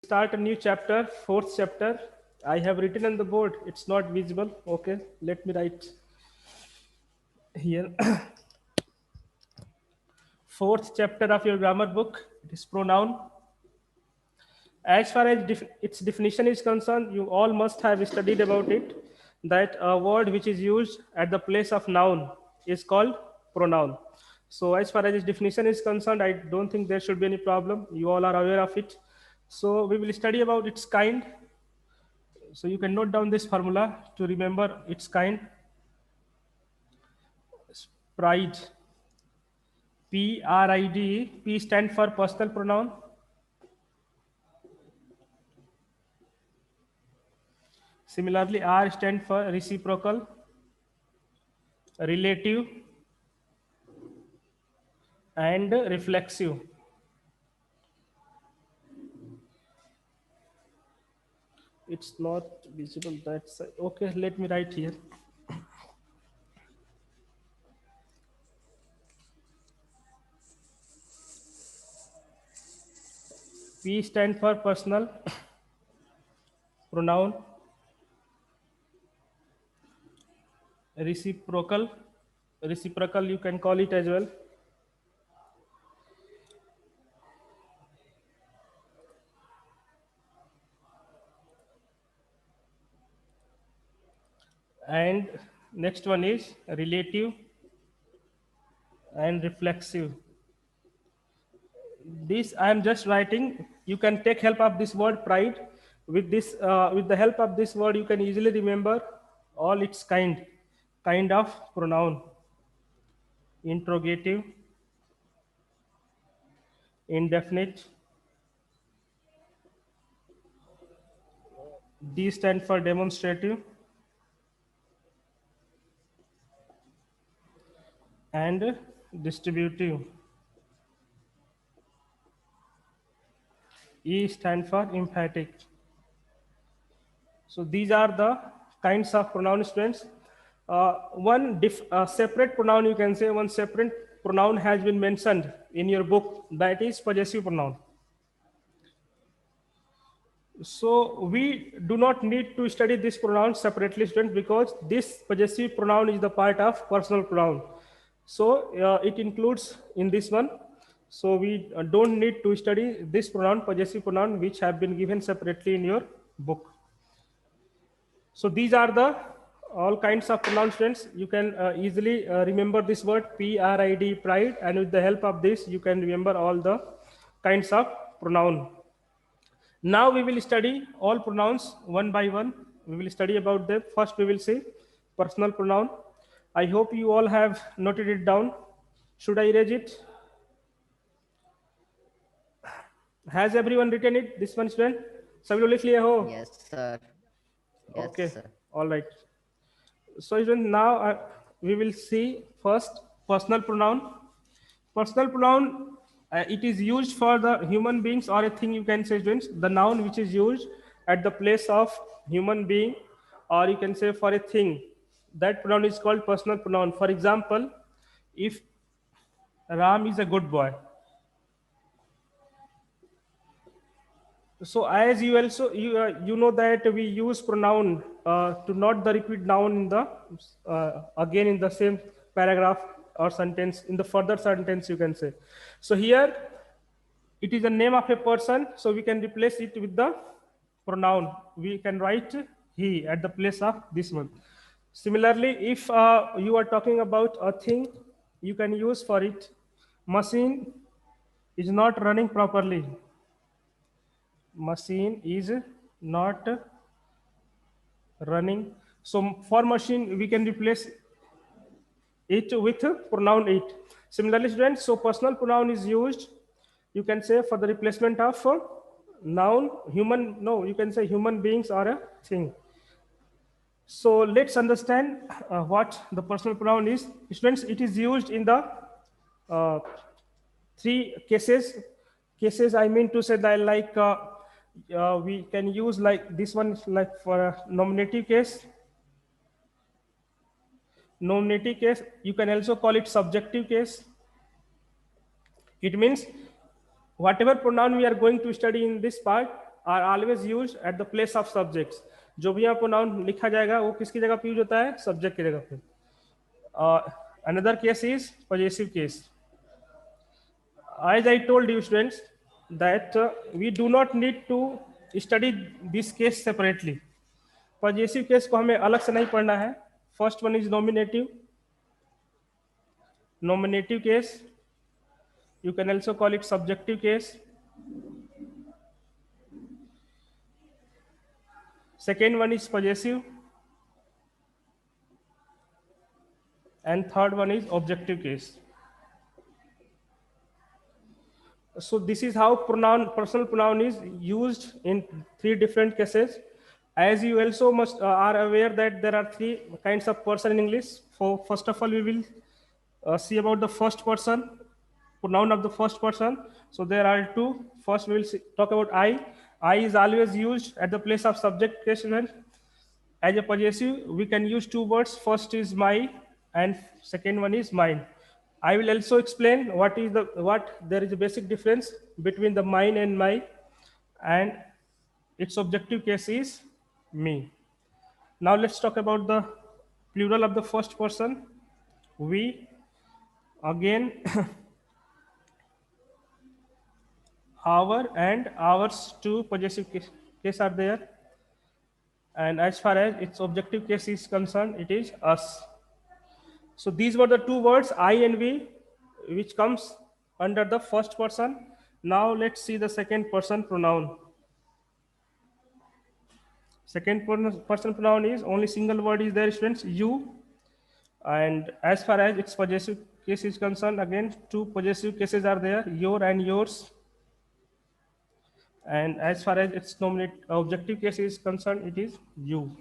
Start a new chapter, fourth chapter. I have written on the board. It's not visible. Okay, let me write here. Fourth chapter of your grammar book. It is pronoun. As far as its definition is concerned, you all must have studied about it. That a word which is used at the place of noun is called pronoun. So, as far as its definition is concerned, I don't think there should be any problem. You all are aware of it. So, we will study about its kind. So, you can note down this formula to remember its kind. Pride. P-R-I-D-E. P stand for personal pronoun. Similarly, R stand for reciprocal, relative, and reflexive. It's not visible. That's okay. Let me write here. P stand for personal pronoun, reciprocal, reciprocal you can call it as well, and next one is relative and reflexive. This I am just writing. You can take help of this word pride. With this, with the help of this word, you can easily remember all its kind of pronoun: interrogative, indefinite. D stand for demonstrative, and distributive. E stand for emphatic. So these are the kinds of pronoun students. Separate pronoun, you can say one separate pronoun has been mentioned in your book, that is possessive pronoun. So we do not need to study this pronoun separately, students, because this possessive pronoun is the part of personal pronoun. So it includes in this one. So we don't need to study this pronoun, possessive pronoun, which have been given separately in your book. So these are the all kinds of pronoun, students. You can easily remember this word P-R-I-D, pride, and with the help of this, you can remember all the kinds of pronoun. Now we will study all pronouns one by one. We will study about them. First, we will see personal pronoun. I hope you all have noted it down. Should I erase it? Has everyone written it? This one, student? सभी लोग लिख लिए हो? Yes, sir. Yes, Okay. sir. All right. So student, now we will see first personal pronoun. Personal pronoun, it is used for the human beings or a thing, you can say, students, the noun which is used at the place of human being, or you can say for a thing. That pronoun is called personal pronoun. For example, if Ram is a good boy, so as you also you know that we use pronoun to not the repeat noun in the again in the same paragraph or sentence, in the further sentence, you can say. So here it is the name of a person, so we can replace it with the pronoun. We can write he at the place of this one. Similarly, if you are talking about a thing, you can use for it machine is not running properly. Machine is not running. So for machine, we can replace it with pronoun it. Similarly, students, so personal pronoun is used, you can say, for the replacement of noun, human, no, you can say human beings or a thing. So let's understand what the personal pronoun is. Students, it is used in the uh, three cases. Cases, I mean to say that, like we can use like this one, like for a nominative case. Nominative case, you can also call it subjective case. It means whatever pronoun we are going to study in this part, are always used at the place of subjects. जो भी यहाँ pronoun लिखा जाएगा वो किसकी जगह पे use होता है? Subject की जगह पे. Another case is possessive case. As I told you students that we do not need to study this case separately. Possessive case को हमें अलग से नहीं पढ़ना है. First one is nominative. Nominative case. You can also call it subjective case. Second one is possessive. And third one is objective case. So this is how personal pronoun is used in three different cases. As you also must are aware that there are three kinds of person in English. So first of all, we will see about the first person, pronoun of the first person. So there are two. First, we will talk about I. I is always used at the place of subject case. As a possessive, we can use two words. First is my, and second one is mine. I will also explain what there is a basic difference between the mine and my, and its objective case is me. Now let's talk about the plural of the first person. We. Again, our and ours, two possessive case are there. And as far as its objective case is concerned, it is us. So these were the two words, I and we, which comes under the first person. Now let's see the second person pronoun. Second person pronoun is only single word is there, students, you. And as far as its possessive case is concerned, again, two possessive cases are there, your and yours. And as far as its objective case is concerned, it is you.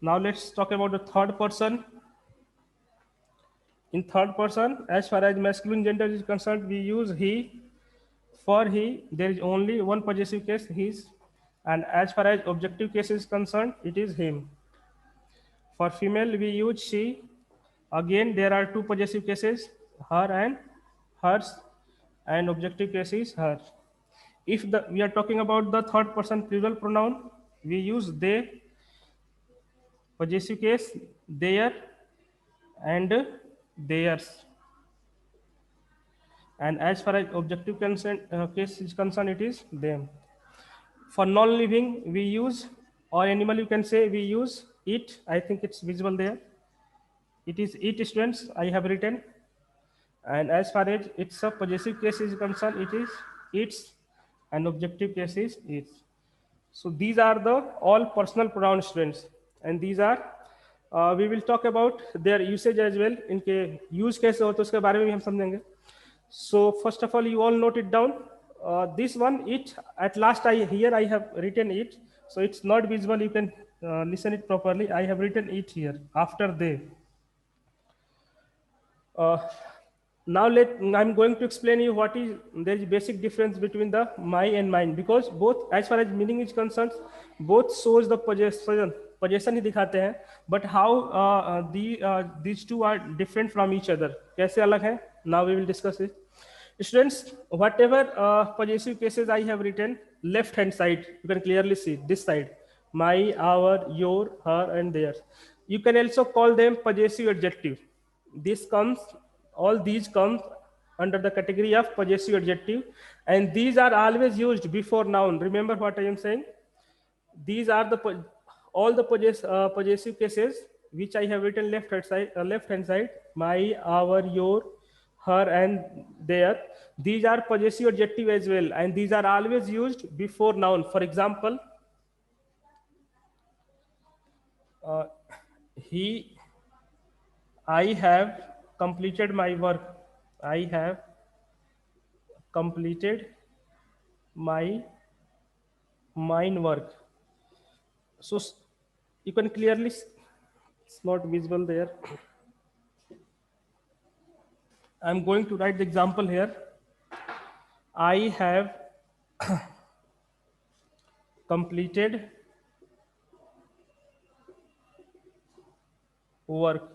Now let's talk about the third person. In third person, as far as masculine gender is concerned, we use he. For he, there is only one possessive case, his. And as far as objective case is concerned, it is him. For female, we use she. Again, there are two possessive cases, her and hers. And objective case is her. If we are talking about the third person plural pronoun, we use they. Possessive case, their and theirs. And as far as objective case is concerned, it is them. For non-living, we use, or animal you can say, we use it. I think it's visible there. It is it, students, I have written. And as far as its a possessive case is concerned, it is its, and objective case is its. So these are the all personal pronoun, students, and these are we will talk about their usage as well. इनके use कैसे होते हैं उसके बारे में भी हम समझेंगे. So first of all, you all note it down. This one, it, at last I have written it, so it's not visible. You can listen it properly. I have written it here after they. Now I'm going to explain you what is there is basic difference between the my and mine, because both as far as meaning is concerned, both shows the possession ही दिखाते हैं, but how these two are different from each other. कैसे अलग हैं? Now we will discuss it. Students, whatever possessive cases I have written, left hand side, you can clearly see this side, my, our, your, her, and theirs. You can also call them possessive adjective. All these come under the category of possessive adjective, and these are always used before noun. Remember what I am saying? These are all the possessive cases which I have written left hand side, my, our, your, her, and their. These are possessive adjective as well, and these are always used before noun. For example, I have completed my work. I have completed mine work. So you can clearly, it's not visible there. I'm going to write the example here. I have completed work.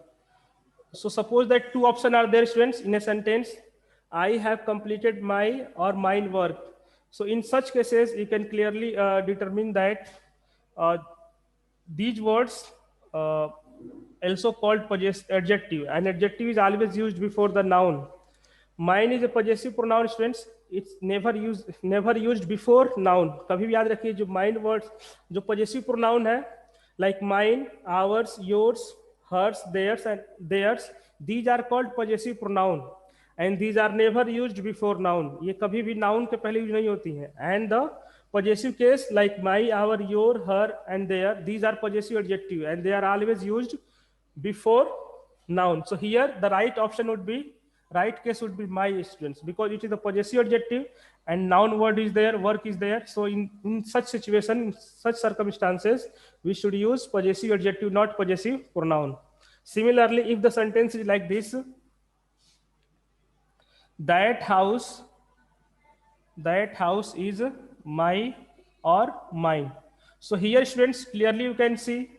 So suppose that two options are there, students, in a sentence. I have completed my or mine work. So in such cases, you can clearly determine that these words also called adjective, and adjective is always used before the noun. Mine is a possessive pronoun, students. It's never used before noun. कभी भी याद रखिए जो mine words जो possessive pronoun है, like mine, ours, yours, hers, theirs and theirs, these are called possessive pronoun, and these are never used before noun. ये कभी भी noun के पहले यूज नहीं होती हैं. And the possessive case like my, our, your, her and their, these are possessive adjective and they are always used before noun. So here the right option would be, right case would be my, students, because it is a possessive adjective and noun word is there, work is there. So in such situation, in such circumstances, we should use possessive adjective, not possessive pronoun. Similarly, if the sentence is like this, that house is my or mine. So here, students, clearly you can see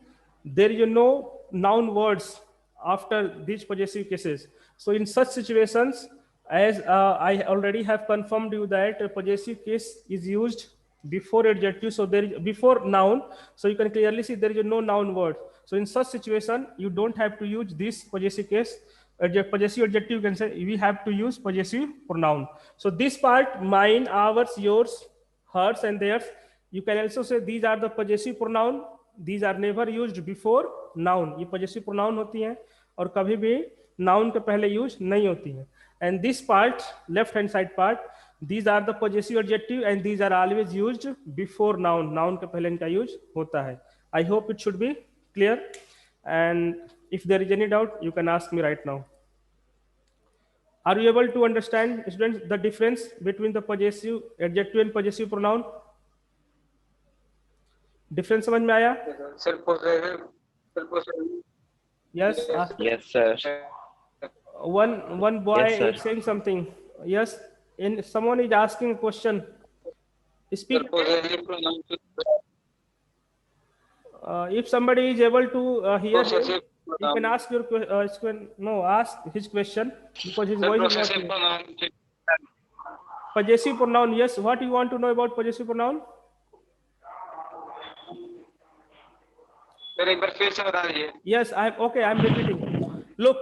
there is no noun words after these possessive cases. So in such situations, as I already have confirmed you that a possessive case is used before adjective, so there is before noun, so you can clearly see there is no noun word. So in such situation, you don't have to use this possessive case. Possessive adjective, you can say we have to use possessive pronoun. So this part, mine, ours, yours, hers and theirs, you can also say these are the possessive pronoun. These are never used before noun. ये possessive pronoun होती हैं और कभी भी noun के पहले use नहीं होती हैं. And this part, left hand side part, these are the possessive adjective and these are always used before noun. Noun के पहले इनका use होता है. I hope it should be clear. And if there is any doubt, you can ask me right now. Are you able to understand, students, the difference between the possessive adjective and possessive pronoun? Difference समझ में आया? Yes. Yes, sir. One boy Yes, sir. is saying something. Yes. And someone is asking a question. Speak. If somebody is able to hear him, you can ask your ask his question because his voice is not clear. Possessive pronoun. Yes. What you want to know about possessive pronoun? Yes, I'm repeating. Look,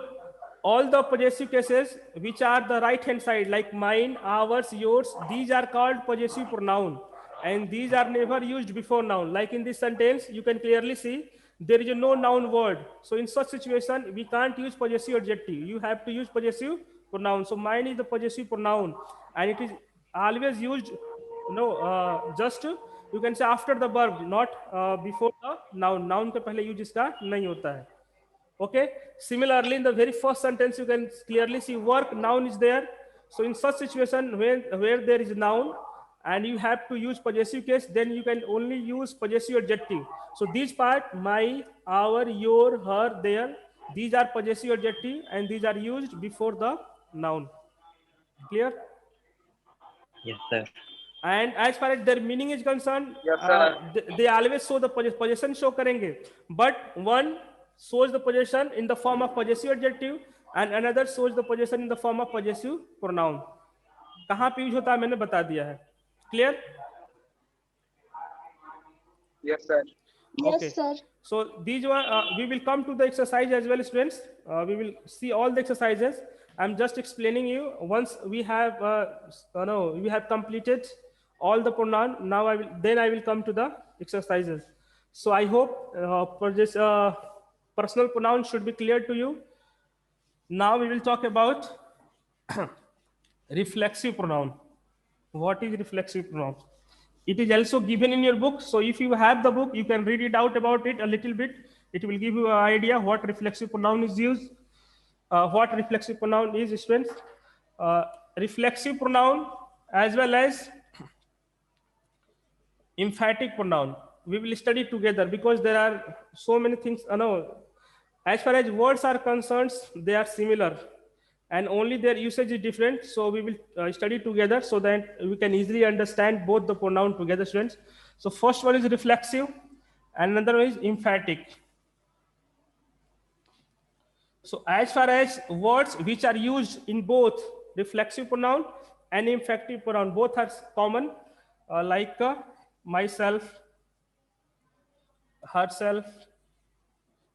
all the possessive cases which are the right hand side, like mine, ours, yours, these are called possessive pronoun and these are never used before noun. Like in this sentence, you can clearly see there is no noun word. So in such situation, we can't use possessive adjective. You have to use possessive pronoun. So mine is the possessive pronoun and it is always used, just you can say after the verb, not before the noun. Noun के पहले use इसका नहीं होता है. Okay. Similarly, in the very first sentence, you can clearly see work, noun is there. So in such situation where there is noun and you have to use possessive case, then you can only use possessive adjective. So these part, my, our, your, her, their, these are possessive adjective and these are used before the noun. Clear? Yes, sir. And as far as their meaning is concerned, they always show the possession show करेंगे, but one shows the possession in the form of possessive adjective and another shows the possession in the form of possessive pronoun. कहाँ पे use होता है मैंने बता दिया है. Clear? Yes, sir. Okay. Yes, sir. So these one we will come to the exercise as well, students. We will see all the exercises. I'm just explaining you. Once we have we have completed all the pronoun. Now I will come to the exercises. So I hope for this personal pronoun should be clear to you. Now we will talk about reflexive pronoun. What is reflexive pronoun? It is also given in your book. So if you have the book, you can read it out about it a little bit. It will give you an idea what reflexive pronoun is used. What reflexive pronoun is, students? Reflexive pronoun as well as emphatic pronoun. We will study together because there are so many things. As far as words are concerned, they are similar and only their usage is different. So we will study together so that we can easily understand both the pronoun together, students. So first one is reflexive and another one is emphatic. So as far as words which are used in both reflexive pronoun and emphatic pronoun, both are common. like myself, herself,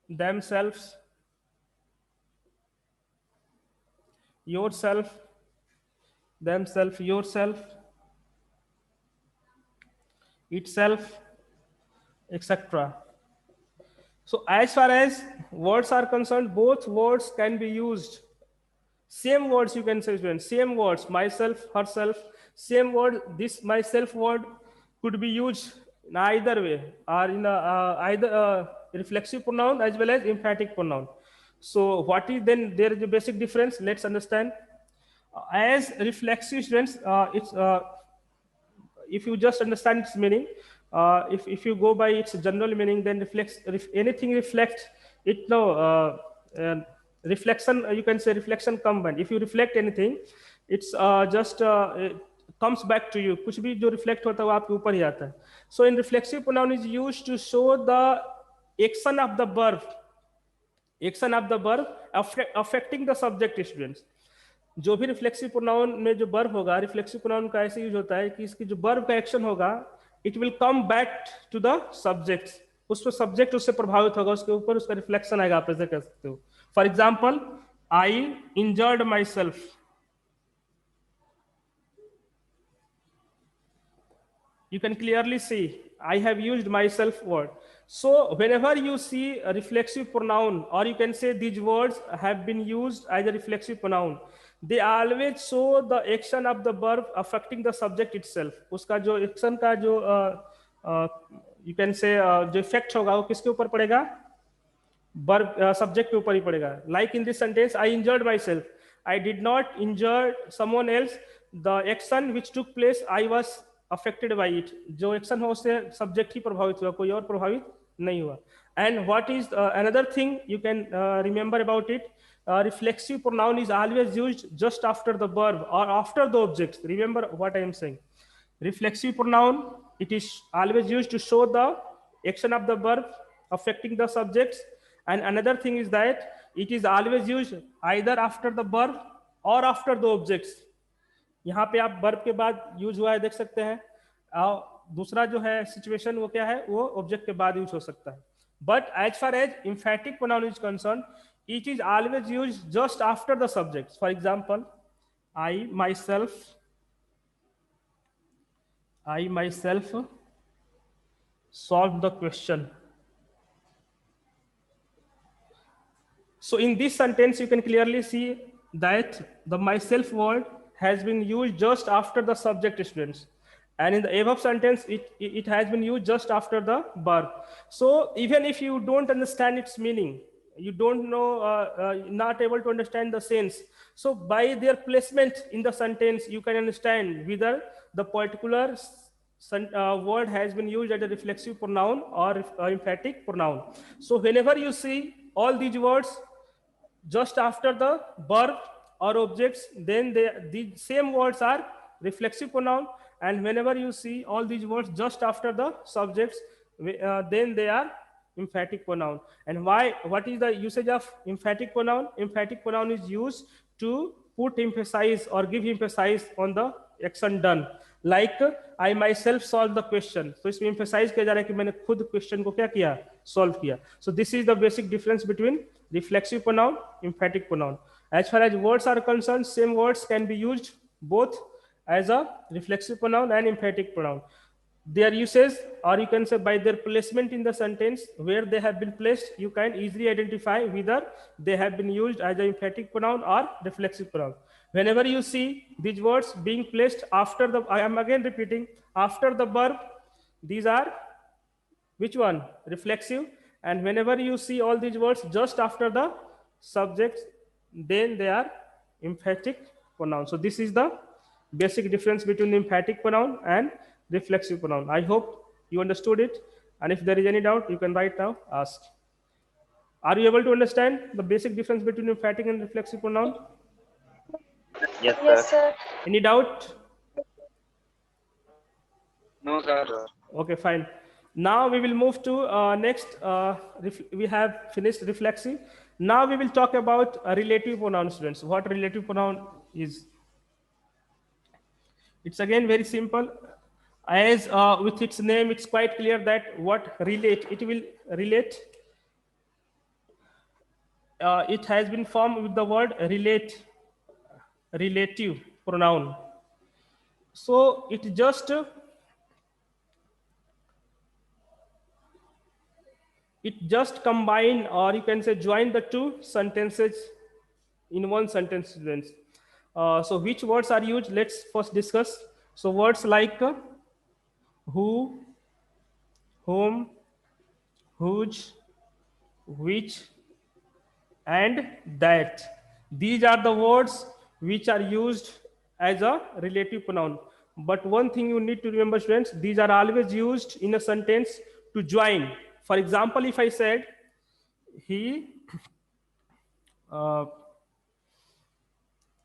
themselves, yourself, themself, yourself, itself, etc. So as far as words are concerned, both words can be used. Same words you can say, students, same words, myself, herself, same word, this myself word could be used in either way, or in either reflexive pronoun as well as emphatic pronoun. So what is then, there is a basic difference, let's understand. As reflexive, students, it's if you just understand its meaning, if you go by its general meaning, then anything reflects it. No, reflection, you can say reflection combined. If you reflect anything, it's just it comes back to you. कुछ भी जो reflect होता है वो आपके ऊपर ही आता है. So in reflexive pronoun is used to show the action of the verb, affecting the subject, students. जो भी रिफ्लेक्सिव प्रोनाउन में जो वर्ब होगा, रिफ्लेक्सिव प्रोनाउन का ऐसे यूज होता है कि इसकी जो वर्ब का एक्शन होगा, it will come back to the subject. उस पर सब्जेक्ट उससे प्रभावित होगा, उसके ऊपर उसका रिफ्लेक्शन आएगा, आप ऐसे कह सकते हो. For example, I injured my self. You can clearly see I have used myself word. So whenever you see a reflexive pronoun, or you can say these words have been used as a reflexive pronoun, they always show the action of the verb affecting the subject itself. उसका जो action का जो you can say जो effect होगा वो किसके ऊपर पड़ेगा? Verb subject के ऊपर ही पड़ेगा. Like in this sentence, I injured myself. I did not injure someone else. The action which took place, I was affected by it. जो action हो उससे subject ही प्रभावित हुआ, कोई और प्रभावित नहीं हुआ. And what is another thing you can remember about it? Reflexive pronoun is always used just after the verb or after the object. Remember what I am saying. Reflexive pronoun, it is always used to show the action of the verb affecting the subjects. And another thing is that it is always used either after the verb or after the objects. यहाँ पे आप verb के बाद use हुआ है देख सकते हैं. दूसरा जो है सिचुएशन वो क्या है, वो ऑब्जेक्ट के बाद यूज हो सकता है. But as far as emphatic pronoun is concerned, it is always used just after the subject. For example, I myself solved the question. So in this sentence, you can clearly see that the myself word has been used just after the subject, students. And in the above sentence, it has been used just after the verb. So even if you don't understand its meaning, you don't know, not able to understand the sense, so by their placement in the sentence, you can understand whether the particular word has been used as a reflexive pronoun or emphatic pronoun. So whenever you see all these words just after the verb or objects, then the same words are reflexive pronoun. And whenever you see all these words just after the subjects, then they are emphatic pronoun. And why? What is the usage of emphatic pronoun? Emphatic pronoun is used to put emphasis or give emphasis on the action done. Like I myself solved the question. So इसमें emphasize किया जा रहा है कि मैंने खुद question को क्या किया, solve किया. So this is the basic difference between reflexive pronoun, emphatic pronoun. As far as words are concerned, same words can be used both as a reflexive pronoun and emphatic pronoun. Their uses, or you can say by their placement in the sentence, where they have been placed, you can easily identify whether they have been used as an emphatic pronoun or reflexive pronoun. Whenever you see these words being placed after the, I am again repeating, after the verb, these are which one? Reflexive. And whenever you see all these words just after the subject, then they are emphatic pronoun. So this is the basic difference between emphatic pronoun and reflexive pronoun. I hope you understood it. And if there is any doubt, you can right now ask. Are you able to understand the basic difference between emphatic and reflexive pronoun? Yes, sir. Yes, sir. Any doubt? No, sir. Okay, fine. Now we will move to next. We have finished reflexive. Now we will talk about relative pronoun, students. What relative pronoun is? It's again very simple. As with its name, it's quite clear that what relate, it will relate. It has been formed with the word relate, relative pronoun. So it just combine, or you can say join the two sentences in one sentence, students. So which words are used? Let's first discuss. So words like who, whom, whose, which, and that. These are the words which are used as a relative pronoun. But one thing you need to remember, students, these are always used in a sentence to join. For example, if I said he, uh,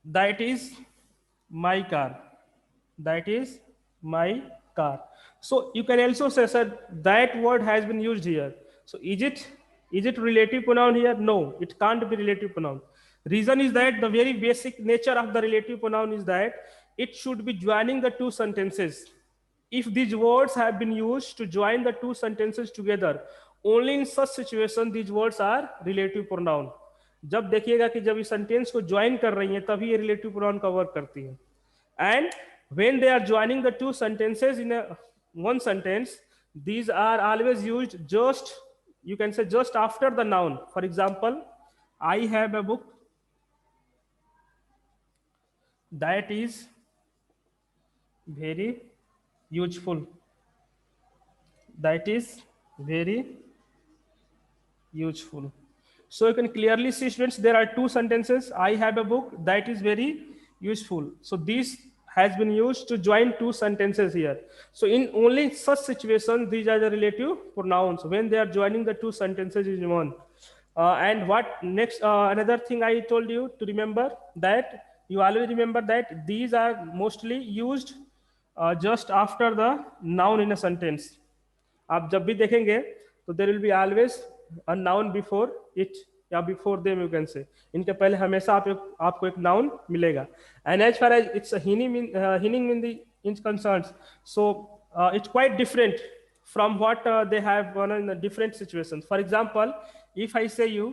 that is my car, that is my car. So you can also say, sir, that word has been used here. So is it relative pronoun here? No, it can't be relative pronoun. Reason is that the very basic nature of the relative pronoun is that it should be joining the two sentences. If these words have been used to join the two sentences together, only in such situation these words are relative pronoun. जब देखिएगा कि जब इस sentence को join कर रही हैं तभी ये रिलेटिव प्रोनाउन का वर्क करती है. And when they are joining the two sentences in one sentence, these are always used just, you can say, just after the noun. For example, I have a book that is very useful. That is very useful. So you can clearly see, students, there are two sentences. I have a book that is very useful. So this has been used to join two sentences here. So in only such situations, these are the relative pronouns when they are joining the two sentences in one. And what next? Another thing I told you to remember, that you always remember that these are mostly used just after the noun in a sentence. आप जब भी देखेंगे तो there will be always a noun before it या before them, you can say. इनके पहले हमेशा आपको एक नाउन मिलेगा. And as far as it's meaning in the in concerns, so it's quite different from what they have done in the different situations. For example, if I say you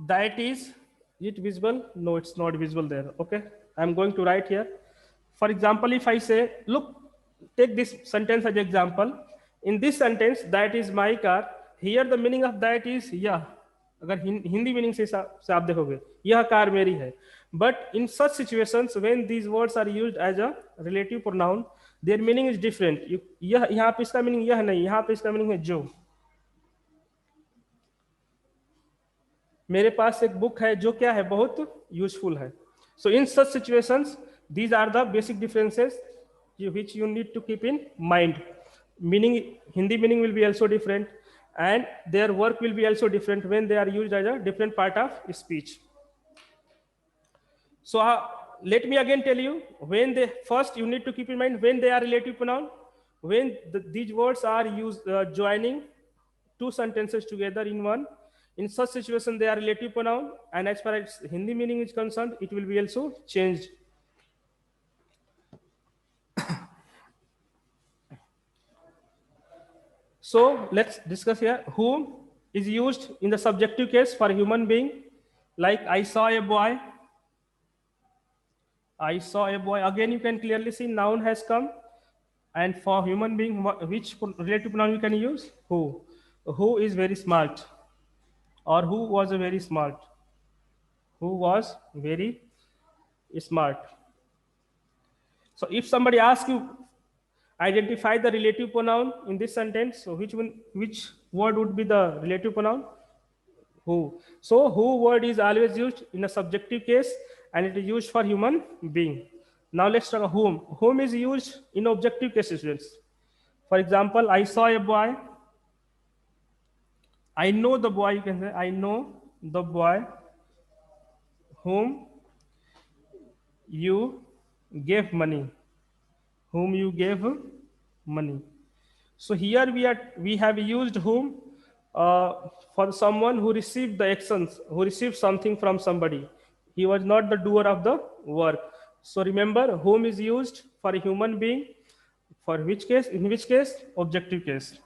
that is it visible? No, it's not visible there. Okay, I'm going to write here. For example, if I say, look, take this sentence as example. In this sentence, that is my car. Here the meaning of that is यह. अगर Hindi meaning से आप देखोगे यह car मेरी है. But in such situations when these words are used as a relative pronoun, their meaning is different. यह यहाँ पे इसका मीनिंग यह नहीं, यहाँ पे इसका मीनिंग है जो. मेरे पास एक बुक है जो क्या है, बहुत यूजफुल है. So in such situations, these are the basic differences which you need to keep in mind. Meaning, Hindi meaning will be also different, and their work will be also different when they are used as a different part of speech. So let me again tell you, when they first you need to keep in mind when they are relative pronoun, when these words are used joining two sentences together in one. In such situation, they are relative pronoun, and as far as Hindi meaning is concerned, it will be also changed. So let's discuss here. Whom is used in the subjective case for human being, like I saw a boy. I saw a boy. Again, you can clearly see noun has come, and for human being, which relative pronoun you can use? Who. Who is very smart, or who was very smart. Who was very smart. So if somebody asks you, identify the relative pronoun in this sentence, so which word would be the relative pronoun? Who. So who word is always used in a subjective case, and it is used for human being. Now let's talk about whom. Whom is used in objective cases, students. For example, I saw a boy. I know the boy, you can say, I know the boy whom you gave money. Whom you gave money. So here we have used whom for someone who received the actions, who received something from somebody. He was not the doer of the work. So remember, whom is used for a human being. For which case? In which case? Objective case.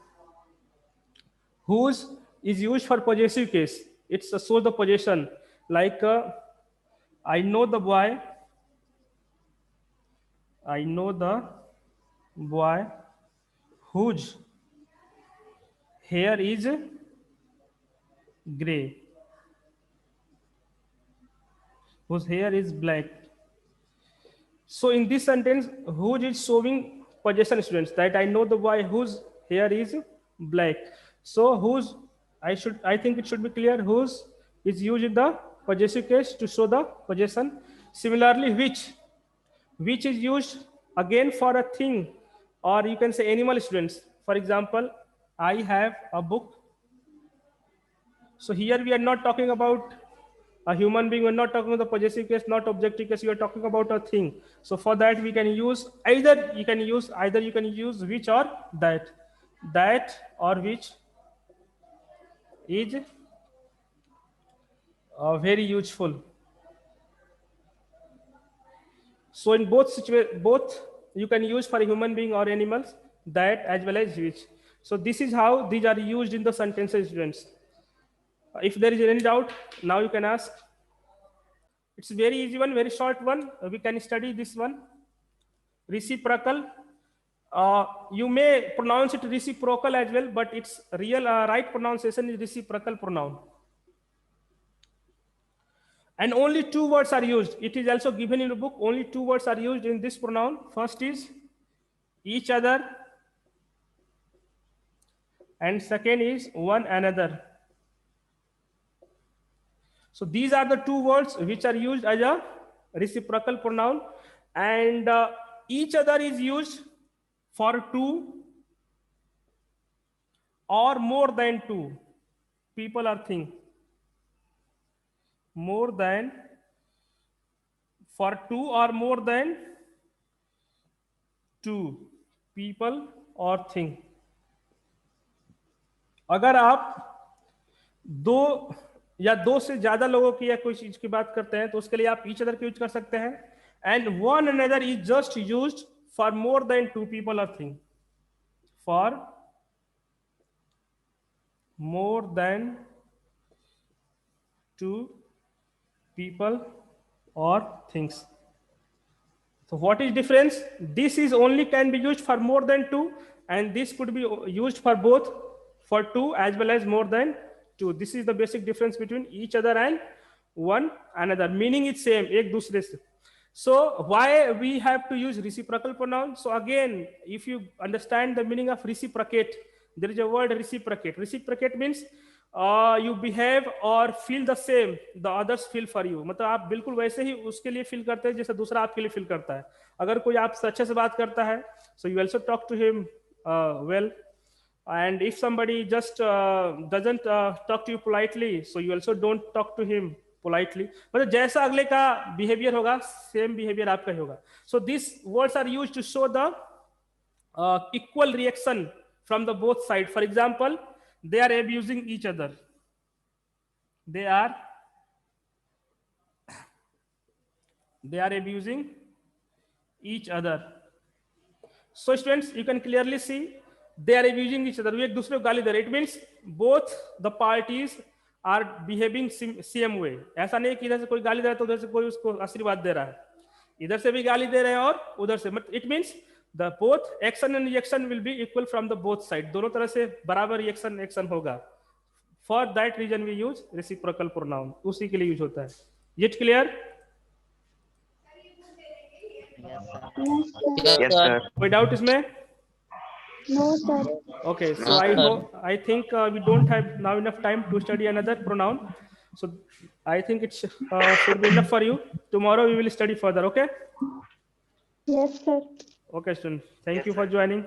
Whose is used for possessive case. It's a show the possession. Like I know the boy. I know the boy whose hair is gray, whose hair is black. So in this sentence, whose is showing possession, students, that I know the boy whose hair is black. So whose, I think it should be clear, whose is used in the possessive case to show the possession. Similarly, which is used again for a thing, or you can say animal, students. For example, I have a book. So here we are not talking about a human being, we're not talking about the possessive case, not objective case, you are talking about a thing. So for that we can use either you can use which or that. That or which is very useful. So in both you can use for a human being or animals, that as well as which. So this is how these are used in the sentences, students. If there is any doubt, now you can ask. It's a very easy one, very short one. We can study this one. Reciprocal. You may pronounce it reciprocal as well, but its real right pronunciation is reciprocal pronoun. And only 2 words are used. It is also given in the book. Only 2 words are used in this pronoun. First is each other, and second is one another. So these are the 2 words which are used as a reciprocal pronoun, and each other is used for 2 or more than 2 people or thing. More than, for 2 or more than 2 people or thing. अगर आप 2 या 2 से ज्यादा लोगों की या कोई चीज की बात करते हैं तो उसके लिए आप each other का यूज कर सकते हैं. And one another is just used for more than 2 people or thing. For more than 2 people or things. So what is difference? This is only can be used for more than 2, and this could be used for both, for 2 as well as more than 2. This is the basic difference between each other and one another. Meaning is same, ek dusre se. So why we have to use reciprocal pronoun? So again, if you understand the meaning of reciprocate, there is a word reciprocate. Reciprocate means you behave or feel the same the others feel for you. मतलब आप बिल्कुल वैसे ही उसके लिए feel करते हैं जैसे दूसरा आपके लिए फील करता है. अगर कोई आपसे अच्छे से बात करता है, so you also talk to him well. And if somebody just doesn't talk to you politely, so you also don't talk to him politely. मतलब जैसा अगले का behavior होगा, same behavior आपका ही होगा. So these words are used to show the equal reaction from the both sides. For example, they are abusing each other. They are abusing each other. So students, you can clearly see they are abusing each other. वो एक दूसरे को गाली दे रहे. It means both the parties are behaving same way. ऐसा नहीं कि इधर से कोई गाली दे रहा है तो उधर से कोई उसको आशीर्वाद दे रहा है. इधर से भी गाली दे रहे हैं और उधर से. It means the both action and reaction will be equal from the both side. दोनों तरह से बराबर reaction action होगा. For that reason we use reciprocal pronoun. उसी के लिए यूज होता है. Is it clear? Yes, sir. कोई डाउट इसमें? No, sir. Okay, so I think we don't have now enough time to study another pronoun. So I think it should be enough for you. Tomorrow we will study further. Okay? Yes, sir. Okay, students. Thank you for joining.